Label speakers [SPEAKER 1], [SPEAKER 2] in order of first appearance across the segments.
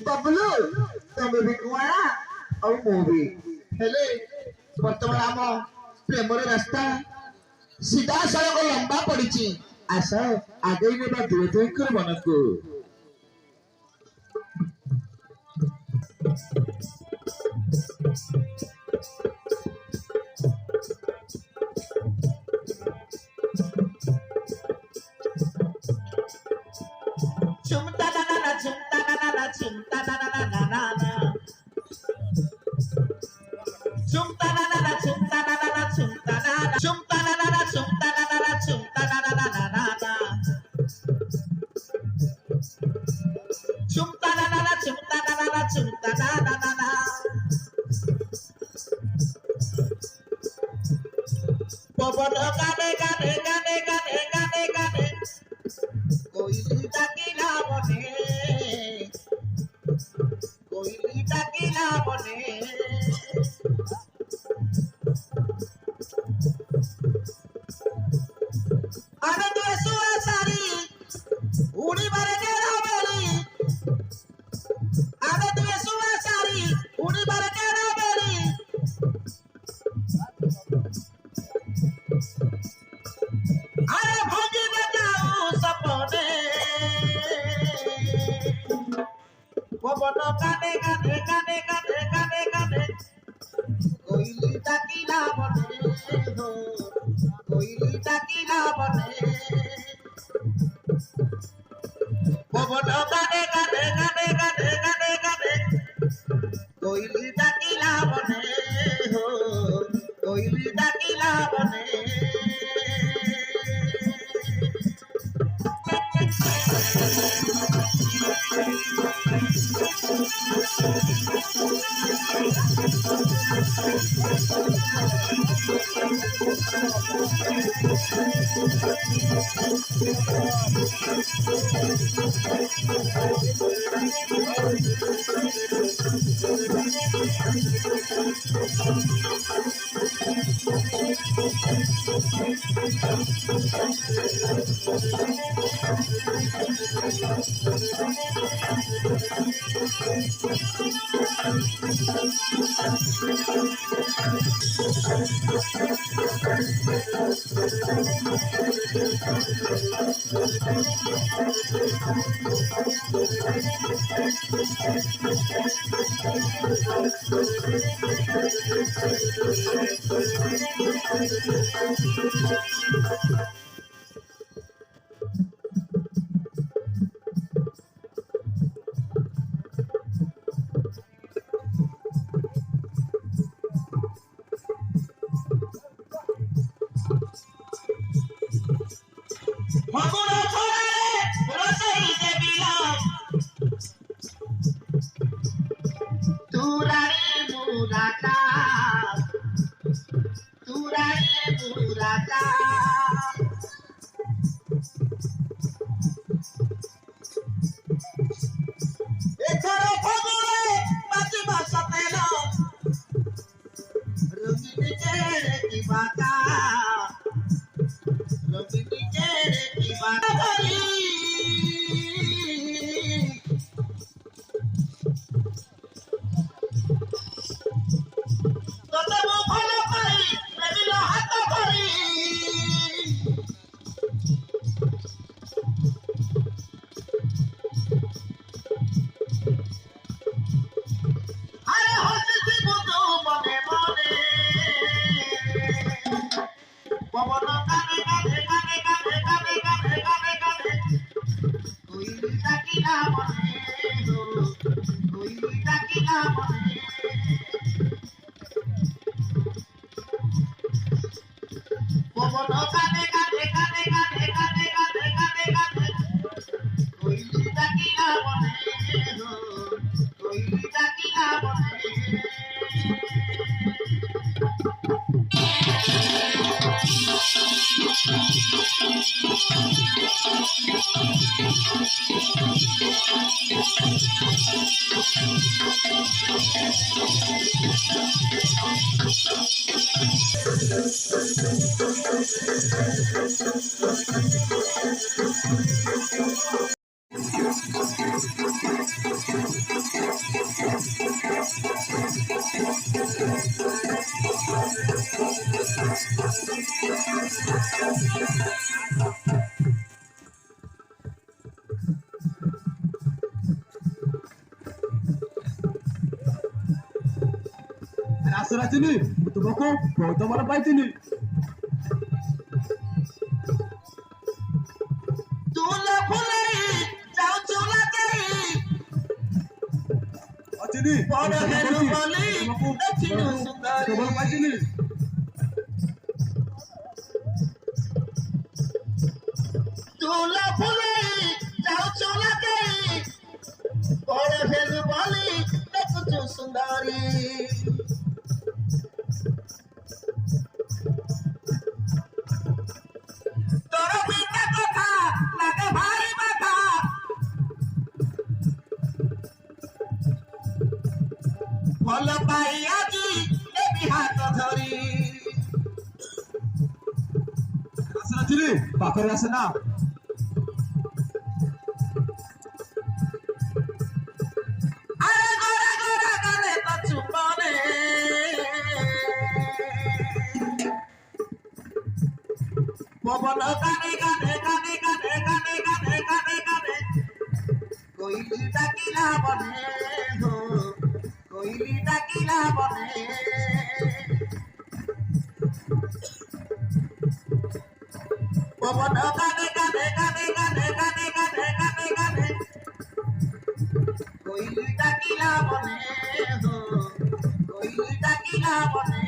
[SPEAKER 1] बबलू तमे भी कुआरा और मु भी हेले वर्तमान आम प्रेम रास्ता सीधा सड़क लंबा पड़ी आस आगे नेबा दुए दुईकर मन को
[SPEAKER 2] chumta na na na chumta na na na chumta na na na na na chumta na na na chumta na na na chumta na na chumta na na na chumta na na na chumta na na na na na chumta na na na chumta na na na chumta na na na na popodo gane gane gane gane gane gane कोयली डाकिला बने कोयली डाकिला बने अरे तू सुआ सारी उड़ी बारे केरा बेली अरे तू सुआ सारी उड़ी बारे केरा बेली अरे भोगी में जाऊं सपने वो बनो गाने गाने गाने गाने गाने गाने कोयली डाकिला बने हो कोयली डाकिला बने वो बनो गाने गाने गाने गाने गाने गाने कोयली डाकिला बने हो कोयली डाकिला बने मगुड़ा छोड़े रोसई के बिला तू रानी मुरादा एथरो फगुड़े बाजी बसतेलो रंगीन चेहरे की बाता रंगीन चेहरे की बाता
[SPEAKER 3] ରାସରାଚିନି ତୁମକୁ ବହୁତ ଭଲ ପାଇଥିଲି।
[SPEAKER 2] ତୁଲ ଫୁଲେଇ ଯାଉଛୁ ଲଗେଇ
[SPEAKER 3] ଅଚିନି
[SPEAKER 2] ବଡ଼ ହେଲୁ ବୋଲି ଦେଖିଲୁ ସୁନ୍ଦରୀ।
[SPEAKER 3] ଭଲ ପାଇଥିଲି।
[SPEAKER 2] ତୁଲ ଫୁଲେଇ ଯାଉଛୁ ଲଗେଇ ବଡ଼ ହେଲୁ ବୋଲି ଦେଖୁଛୁ ସୁନ୍ଦରୀ। ତୋର ପିତା କଥା ଲାଗେ ଭାରି ବାଧା ଭଲ ପାଇ ଆଜି ଦେବି ହାତ ଧରି।
[SPEAKER 3] ରାସରାଚିନି ପାଖରେ ଆସେ ନା।
[SPEAKER 2] ଆରେ ଗୋରା ଗୋରା ଗାଲେ ତ ଚୁମ୍ବନେ পবন গানে গানে গানে গানে গানে গানে গানে গানে কোইলি ডাকিলা বনে হো কোইলি ডাকিলা বনে পবন গানে গানে গানে গানে গানে গানে গানে গানে কোইলি ডাকিলা বনে হো কোইলি ডাকিলা বনে।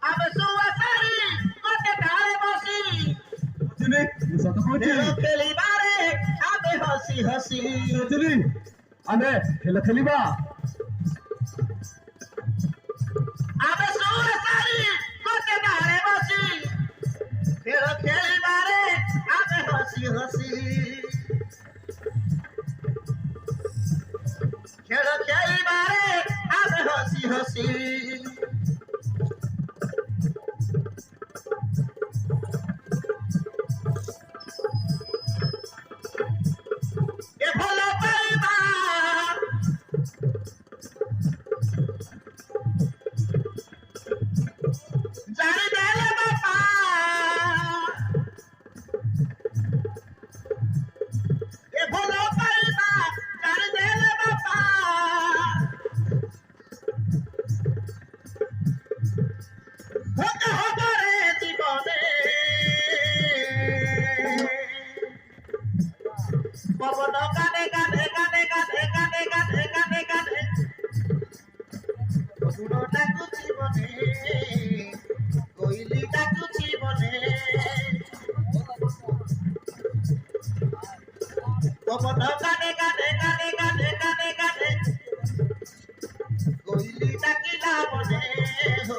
[SPEAKER 2] ଆମେ ସୁଆସାରୀ ଗୋଟେ ଡାଳେ ବସି
[SPEAKER 3] ଅଚିନି ସତ କହୁଛି।
[SPEAKER 2] ଖେଳ ଖେଳିବାରେ ଆମେ ହସି ହସି
[SPEAKER 3] ଅଚିନି ଆମେ ଖେଳ ଖେଳିବା।
[SPEAKER 2] ଆମେ ସୁଆସାରୀ ଗୋଟେ ଡାଳେ ବସି ଖେଳ ଖେଳିବାରେ ଆମେ ହସି ହସି ଖେଳ ଖେଳିବାରେ ଆମେ ହସି ହସି ଏ ଭଲ ପାଇବା ଜାଣିଦେଲେ ବାପା ଏ ଭଲ ପାଇବା ଜାଣିଦେଲେ ବାପା ଭୋକ ହବରେ ଜୀବନେ পবন গানে গানে গানে গানে গানে গানে গানে গানে অসুর ডাকুছি বনে কোইলি ডাকুছি বনে পবন গানে গানে গানে গানে গানে গানে কোইলি ডাকিলা বনে হো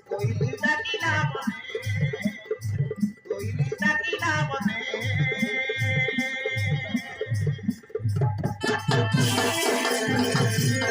[SPEAKER 2] কোইলি ডাকিলা বনে কোইলি ডাকিলা বনে। Thank you.